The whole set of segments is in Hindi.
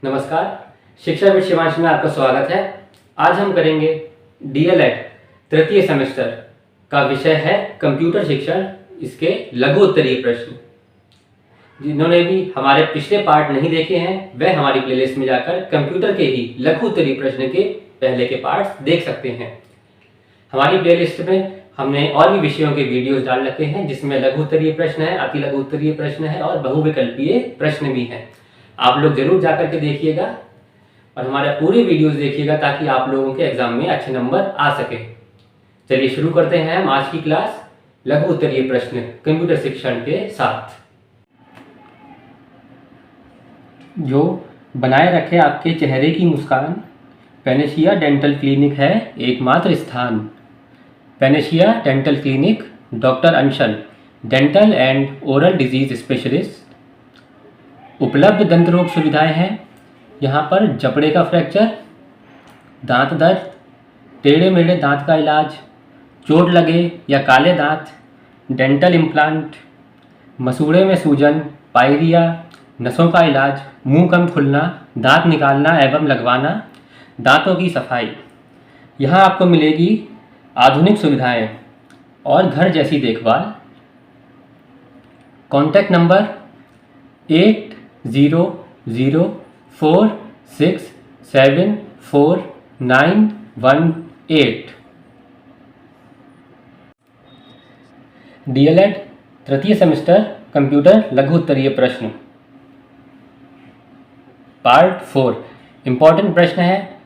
नमस्कार, शिक्षा विद शिवांश में आपका स्वागत है। आज हम करेंगे डीएलएड तृतीय सेमेस्टर का विषय है कंप्यूटर शिक्षण, इसके लघु उत्तरीय प्रश्न। जिन्होंने भी हमारे पिछले पार्ट नहीं देखे हैं वह हमारी प्लेलिस्ट में जाकर कंप्यूटर के ही लघु उत्तरीय प्रश्न के पहले के पार्ट्स देख सकते हैं। हमारी प्लेलिस्ट में हमने और भी विषयों के वीडियोस डाल रखे हैं जिसमें लघु उत्तरीय प्रश्न है, अति लघु उत्तरीय प्रश्न है और बहुविकल्पीय प्रश्न भी हैं। आप लोग जरूर जाकर के देखिएगा और हमारे पूरे वीडियोस देखिएगा ताकि आप लोगों के एग्जाम में अच्छे नंबर आ सके। चलिए शुरू करते हैं हम आज की क्लास लघु उत्तरीय प्रश्न कंप्यूटर शिक्षण के साथ। जो बनाए रखे आपके चेहरे की मुस्कान, पेनेशिया डेंटल क्लिनिक है एकमात्र स्थान। Panacea dental clinic, doctor Anshal, dental and oral disease specialist. उपलब्ध दंत रोग सुविधाएं हैं यहाँ पर जबड़े का फ्रैक्चर, दांत दर्द, टेढ़े मेढ़े दांत का इलाज, चोट लगे या काले दांत, डेंटल इम्प्लांट, मसूड़े में सूजन, पायरिया, नसों का इलाज, मुंह कम खुलना, दांत निकालना एवं लगवाना, दांतों की सफाई। यहाँ आपको मिलेगी आधुनिक सुविधाएं और घर जैसी देखभाल। Contact number 8006744918। डीएलएड तृतीय सेमेस्टर कंप्यूटर लघु उत्तरीय प्रश्न पार्ट 4 इम्पॉर्टेंट प्रश्न है।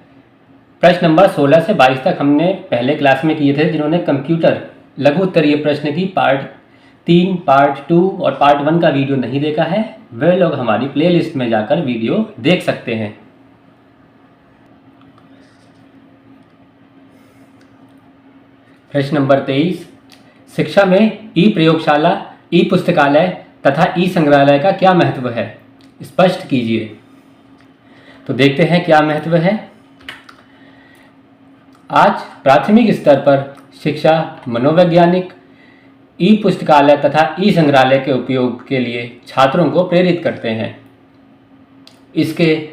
प्रश्न नंबर 16 से 22 तक हमने पहले क्लास में किए थे। जिन्होंने कंप्यूटर लघु उत्तरीय प्रश्न की पार्ट 3, पार्ट 2 और पार्ट 1 का वीडियो नहीं देखा है वे लोग हमारी प्लेलिस्ट में जाकर वीडियो देख सकते हैं। प्रश्न नंबर 23, शिक्षा में ई प्रयोगशाला, ई पुस्तकालय तथा ई संग्रहालय का क्या महत्व है, स्पष्ट कीजिए। तो देखते हैं क्या महत्व है। आज प्राथमिक स्तर पर शिक्षा मनोवैज्ञानिक ई पुस्तकालय तथा ई संग्रहालय के उपयोग के लिए छात्रों को प्रेरित करते हैं। इसके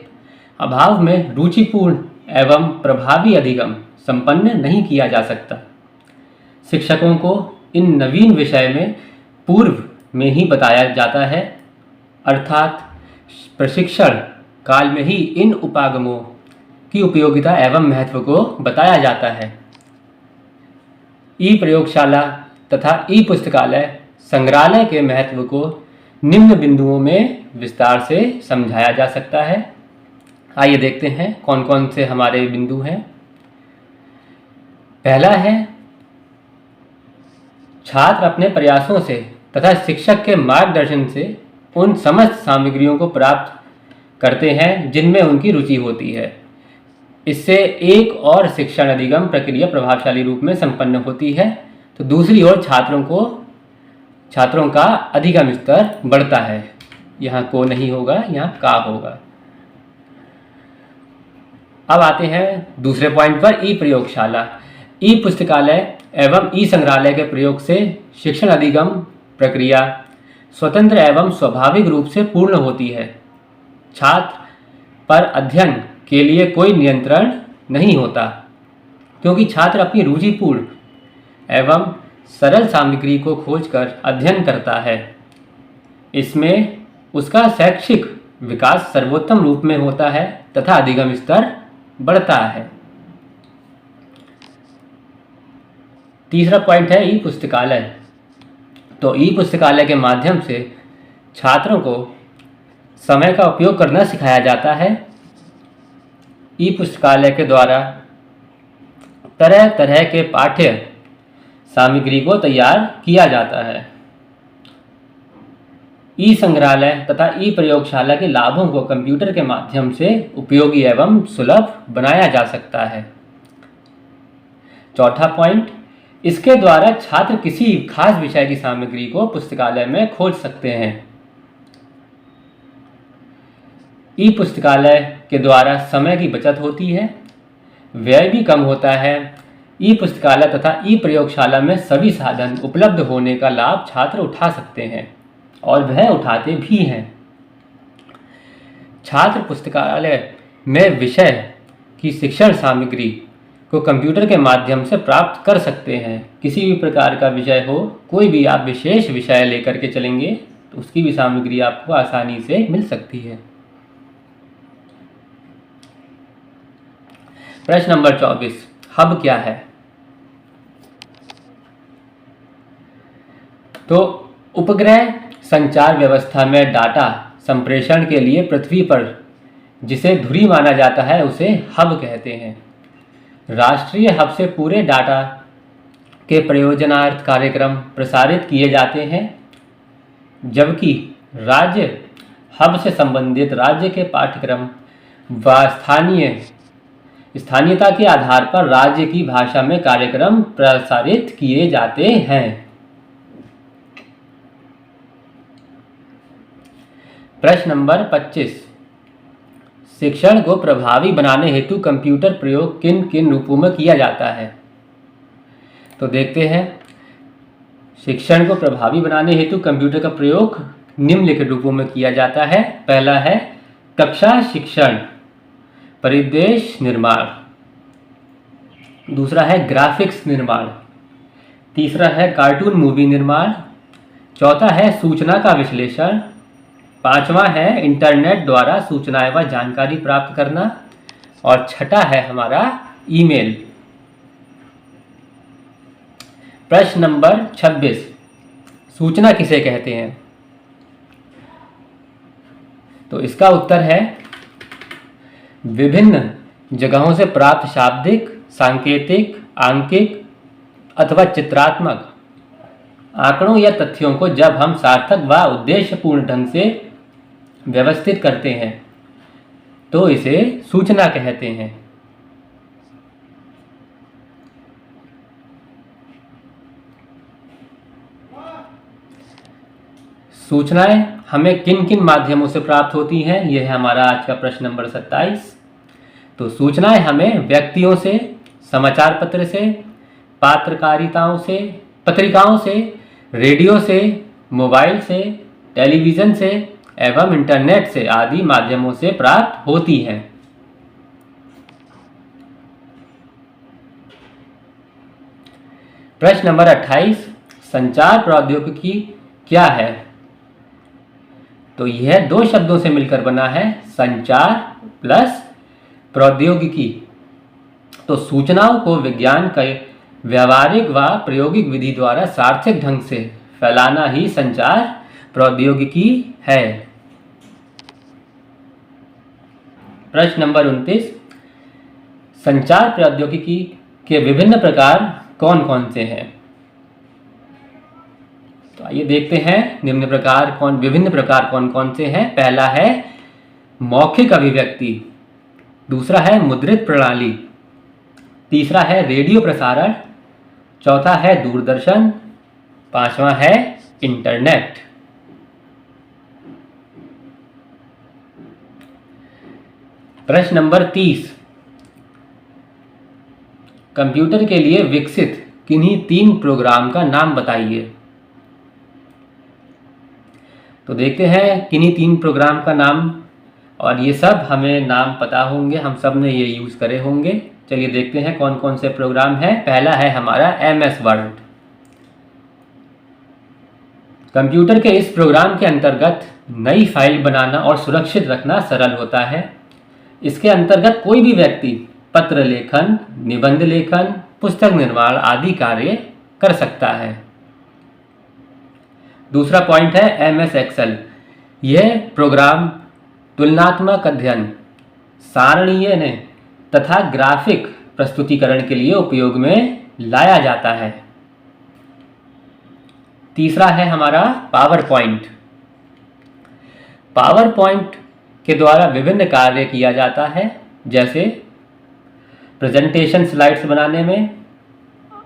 अभाव में रुचिपूर्ण एवं प्रभावी अधिगम संपन्न नहीं किया जा सकता। शिक्षकों को इन नवीन विषय में पूर्व में ही बताया जाता है, अर्थात प्रशिक्षण काल में ही इन उपागमों की उपयोगिता एवं महत्व को बताया जाता है। ई प्रयोगशाला तथा ई पुस्तकालय संग्रहालय के महत्व को निम्न बिंदुओं में विस्तार से समझाया जा सकता है। आइए देखते हैं कौन कौन से हमारे बिंदु हैं। पहला है, छात्र अपने प्रयासों से तथा शिक्षक के मार्गदर्शन से उन समस्त सामग्रियों को प्राप्त करते हैं जिनमें उनकी रुचि होती है। इससे एक और शिक्षण अधिगम प्रक्रिया प्रभावशाली रूप में संपन्न होती है। तो दूसरी ओर छात्रों का अधिगम स्तर बढ़ता है। यहाँ को नहीं होगा, यहाँ का होगा। अब आते हैं दूसरे पॉइंट पर, ई प्रयोगशाला। ई पुस्तकालय एवं ई संग्रहालय के प्रयोग से शिक्षण अधिगम प्रक्रिया स्वतंत्र एवं स्वाभाविक रूप से पूर्ण होती है। छात्र पर अध्ययन के लिए कोई नियंत्रण नहीं होता क्योंकि छात्र अपनी रुचिपूर्ण एवं सरल सामग्री को खोजकर अध्ययन करता है। इसमें उसका शैक्षिक विकास सर्वोत्तम रूप में होता है तथा अधिगम स्तर बढ़ता है। तीसरा पॉइंट है ई पुस्तकालय। तो ई पुस्तकालय के माध्यम से छात्रों को समय का उपयोग करना सिखाया जाता है। ई पुस्तकालय के द्वारा तरह तरह के पाठ्य सामग्री को तैयार किया जाता है। ई संग्रहालय तथा ई प्रयोगशाला के लाभों को कंप्यूटर के माध्यम से उपयोगी एवं सुलभ बनाया जा सकता है। चौथा पॉइंट, इसके द्वारा छात्र किसी खास विषय की सामग्री को पुस्तकालय में खोज सकते हैं। ई पुस्तकालय के द्वारा समय की बचत होती है, व्यय भी कम होता है। ई पुस्तकालय तथा ई प्रयोगशाला में सभी साधन उपलब्ध होने का लाभ छात्र उठा सकते हैं और वह उठाते भी हैं। छात्र पुस्तकालय में विषय की शिक्षण सामग्री को कंप्यूटर के माध्यम से प्राप्त कर सकते हैं। किसी भी प्रकार का विषय हो, कोई भी आप विशेष विषय लेकर के चलेंगे तो उसकी भी सामग्री आपको आसानी से मिल सकती है। प्रश्न नंबर 24, हब क्या है? तो उपग्रह संचार व्यवस्था में डाटा संप्रेषण के लिए पृथ्वी पर जिसे धुरी माना जाता है उसे हब कहते हैं। राष्ट्रीय हब से पूरे डाटा के प्रयोजनार्थ कार्यक्रम प्रसारित किए जाते हैं, जबकि राज्य हब से संबंधित राज्य के पाठ्यक्रम व स्थानीयता के आधार पर राज्य की भाषा में कार्यक्रम प्रसारित किए जाते हैं। प्रश्न नंबर 25, शिक्षण को प्रभावी बनाने हेतु कंप्यूटर प्रयोग किन किन रूपों में किया जाता है? तो देखते हैं, शिक्षण को प्रभावी बनाने हेतु कंप्यूटर का प्रयोग निम्नलिखित रूपों में किया जाता है। पहला है कक्षा शिक्षण परिदृश्य निर्माण, दूसरा है ग्राफिक्स निर्माण, तीसरा है कार्टून मूवी निर्माण, चौथा है सूचना का विश्लेषण, पांचवा है इंटरनेट द्वारा सूचनाएं व जानकारी प्राप्त करना, और छठा है हमारा ईमेल। प्रश्न नंबर 26, सूचना किसे कहते हैं? तो इसका उत्तर है विभिन्न जगहों से प्राप्त शाब्दिक, सांकेतिक, आंकिक अथवा चित्रात्मक आंकड़ों या तथ्यों को जब हम सार्थक व उद्देश्यपूर्ण ढंग से व्यवस्थित करते हैं तो इसे सूचना कहते हैं। सूचनाएं हमें किन किन माध्यमों से प्राप्त होती हैं, यह है हमारा आज का प्रश्न नंबर 27। तो सूचनाएं हमें व्यक्तियों से, समाचार पत्र से, पत्रकारिताओं से, पत्रिकाओं से, रेडियो से, मोबाइल से, टेलीविज़न से एवं इंटरनेट से आदि माध्यमों से प्राप्त होती हैं। प्रश्न नंबर 28, संचार प्रौद्योगिकी क्या है? तो यह दो शब्दों से मिलकर बना है, संचार प्लस प्रौद्योगिकी। तो सूचनाओं को विज्ञान के व्यावहारिक व प्रायोगिक विधि द्वारा सार्थक ढंग से फैलाना ही संचार प्रौद्योगिकी है। प्रश्न नंबर 29, संचार प्रौद्योगिकी के विभिन्न प्रकार कौन कौन से हैं? तो आइए देखते हैं विभिन्न प्रकार कौन कौन से हैं। पहला है मौखिक अभिव्यक्ति, दूसरा है मुद्रित प्रणाली, तीसरा है रेडियो प्रसारण, चौथा है दूरदर्शन, पांचवा है इंटरनेट। प्रश्न नंबर 30, कंप्यूटर के लिए विकसित किन्हीं 3 प्रोग्राम का नाम बताइए। तो देखते हैं किन्हीं 3 प्रोग्राम का नाम, और ये सब हमें नाम पता होंगे, हम सब ने ये यूज़ करे होंगे। चलिए देखते हैं कौन कौन से प्रोग्राम हैं। पहला है हमारा MS वर्ड। कंप्यूटर के इस प्रोग्राम के अंतर्गत नई फाइल बनाना और सुरक्षित रखना सरल होता है। इसके अंतर्गत कोई भी व्यक्ति पत्र लेखन, निबंध लेखन, पुस्तक निर्माण आदि कार्य कर सकता है। दूसरा पॉइंट है MS एक्सेल। यह प्रोग्राम तुलनात्मक अध्ययन, सारणीय तथा ग्राफिक प्रस्तुतिकरण के लिए उपयोग में लाया जाता है। तीसरा है हमारा पावर पॉइंट। पावर पॉइंट के द्वारा विभिन्न कार्य किया जाता है, जैसे प्रेजेंटेशन स्लाइड्स बनाने में,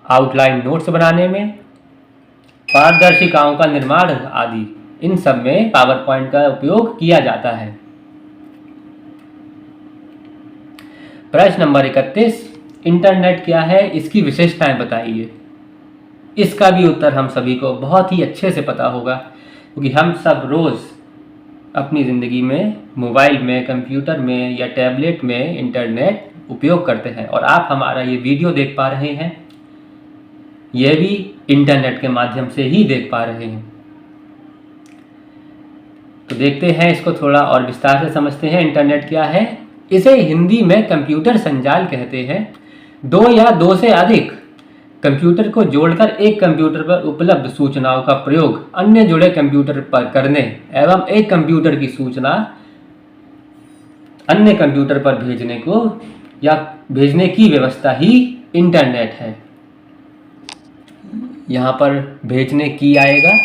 आउटलाइन नोट्स बनाने में, पारदर्शिकाओं का निर्माण आदि, इन सब में पावर पॉइंट का उपयोग किया जाता है। प्रश्न नंबर 31, इंटरनेट क्या है, इसकी विशेषताएं बताइए। इसका भी उत्तर हम सभी को बहुत ही अच्छे से पता होगा, क्योंकि हम सब रोज़ अपनी ज़िंदगी में मोबाइल में, कंप्यूटर में या टैबलेट में इंटरनेट उपयोग करते हैं और आप हमारा ये वीडियो देख पा रहे हैं, यह भी इंटरनेट के माध्यम से ही देख पा रहे हैं। तो देखते हैं, इसको थोड़ा और विस्तार से समझते हैं। इंटरनेट क्या है? इसे हिंदी में कंप्यूटर संजाल कहते हैं। दो या दो से अधिक कंप्यूटर को जोड़कर एक कंप्यूटर पर उपलब्ध सूचनाओं का प्रयोग अन्य जुड़े कंप्यूटर पर करने एवं एक कंप्यूटर की सूचना अन्य कंप्यूटर पर भेजने को या भेजने की व्यवस्था ही इंटरनेट है। यहाँ पर भेजने की आएगा।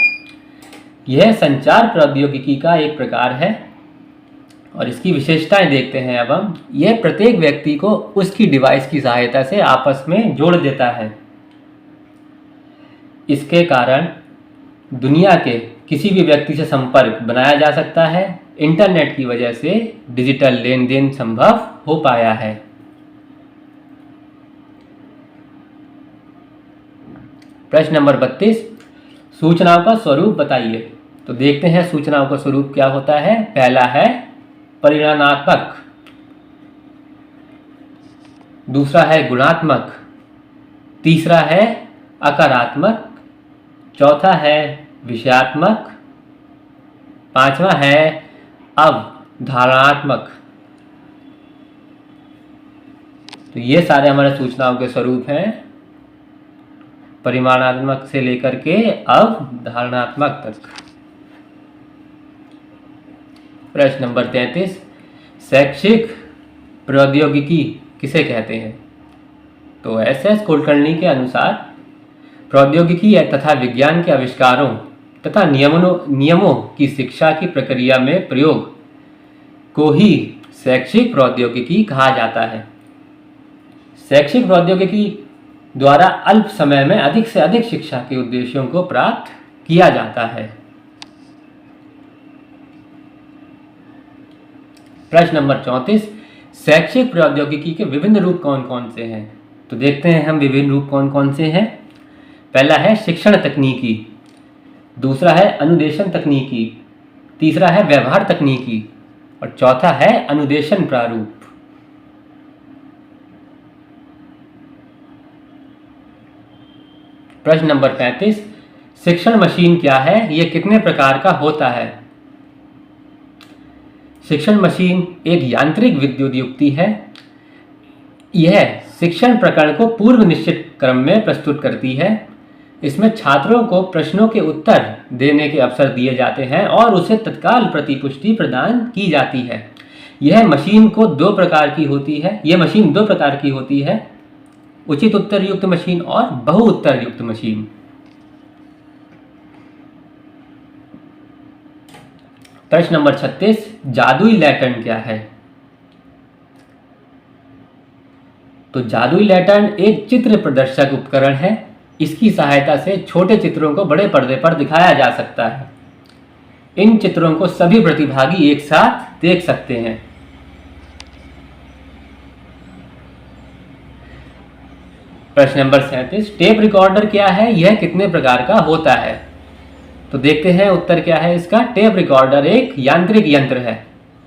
यह संचार प्रौद्योगिकी का एक प्रकार है और इसकी विशेषताएं देखते हैं अब हम। यह प्रत्येक व्यक्ति को उसकी डिवाइस की सहायता से आपस में जोड़ देता है। इसके कारण दुनिया के किसी भी व्यक्ति से संपर्क बनाया जा सकता है। इंटरनेट की वजह से डिजिटल लेन देन संभव हो पाया है। प्रश्न नंबर 32, सूचनाओं का स्वरूप बताइए। तो देखते हैं सूचनाओं का स्वरूप क्या होता है। पहला है परिमाणात्मक, दूसरा है गुणात्मक, तीसरा है आकारात्मक, चौथा है विषयात्मक, पांचवा है अवधारणात्मक। तो ये सारे हमारे सूचनाओं के स्वरूप हैं, परिमाणात्मक से लेकर के अवधारणात्मक तक। प्रश्न नंबर 33, शैक्षिक प्रौद्योगिकी किसे कहते हैं? तो एस.एस. कुलकर्णी के अनुसार प्रौद्योगिकी तथा विज्ञान के आविष्कारों तथा नियमों की शिक्षा की प्रक्रिया में प्रयोग को ही शैक्षिक प्रौद्योगिकी कहा जाता है। शैक्षिक प्रौद्योगिकी द्वारा अल्प समय में अधिक से अधिक शिक्षा के उद्देश्यों को प्राप्त किया जाता है। प्रश्न नंबर 34, शैक्षिक प्रौद्योगिकी के विभिन्न रूप कौन कौन से हैं? तो देखते हैं हम विभिन्न रूप कौन कौन से हैं। पहला है शिक्षण तकनीकी, दूसरा है अनुदेशन तकनीकी, तीसरा है व्यवहार तकनीकी और चौथा है अनुदेशन प्रारूप। प्रश्न नंबर 35, शिक्षण मशीन क्या है? यह कितने प्रकार का होता है? शिक्षण मशीन एक यांत्रिक विद्युत युक्ति है। यह शिक्षण प्रकरण को पूर्व निश्चित क्रम में प्रस्तुत करती है। इसमें छात्रों को प्रश्नों के उत्तर देने के अवसर दिए जाते हैं और उसे तत्काल प्रतिपुष्टि प्रदान की जाती है। यह मशीन दो प्रकार की होती है, उचित उत्तर युक्त मशीन और बहु उत्तर युक्त मशीन। प्रश्न नंबर 36, जादुई लैटर्न क्या है? तो जादुई लैटर्न एक चित्र प्रदर्शक उपकरण है। इसकी सहायता से छोटे चित्रों को बड़े पर्दे पर दिखाया जा सकता है। इन चित्रों को सभी प्रतिभागी एक साथ देख सकते हैं। प्रश्न नंबर 37, टेप रिकॉर्डर क्या है? यह कितने प्रकार का होता है? तो देखते हैं उत्तर क्या है इसका। टेप रिकॉर्डर एक यांत्रिक यंत्र है।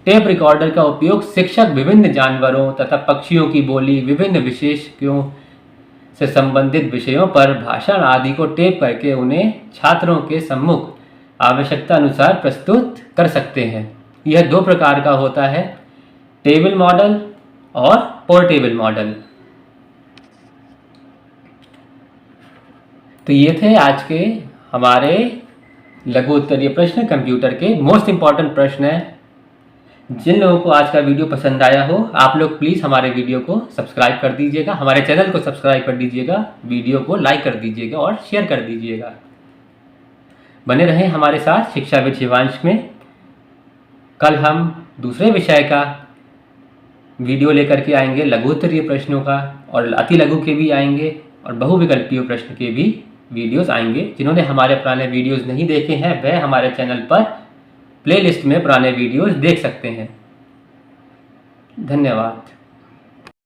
टेप रिकॉर्डर का उपयोग शिक्षक विभिन्न जानवरों तथा पक्षियों की बोली, विभिन्न विशेषज्ञों से संबंधित विषयों पर भाषण आदि को टेप करके उन्हें छात्रों के सम्मुख आवश्यकता अनुसार प्रस्तुत कर सकते हैं। यह दो प्रकार का होता है, टेबल मॉडल और पोर्टेबल मॉडल। तो ये थे आज के हमारे लघु उत्तरीय प्रश्न, कंप्यूटर के मोस्ट इंपॉर्टेंट प्रश्न है। जिन लोगों को आज का वीडियो पसंद आया हो, आप लोग प्लीज़ हमारे वीडियो को सब्सक्राइब कर दीजिएगा, हमारे चैनल को सब्सक्राइब कर दीजिएगा, वीडियो को लाइक कर दीजिएगा और शेयर कर दीजिएगा। बने रहें हमारे साथ शिक्षा विद शिवांश में। कल हम दूसरे विषय का वीडियो लेकर के आएंगे, लघु उत्तरीय प्रश्नों का, और अति लघु के भी आएंगे और बहुविकल्पीय प्रश्न के भी वीडियोस आएंगे। जिन्होंने हमारे पुराने वीडियोस नहीं देखे हैं वह हमारे चैनल पर प्लेलिस्ट में पुराने वीडियोस देख सकते हैं। धन्यवाद।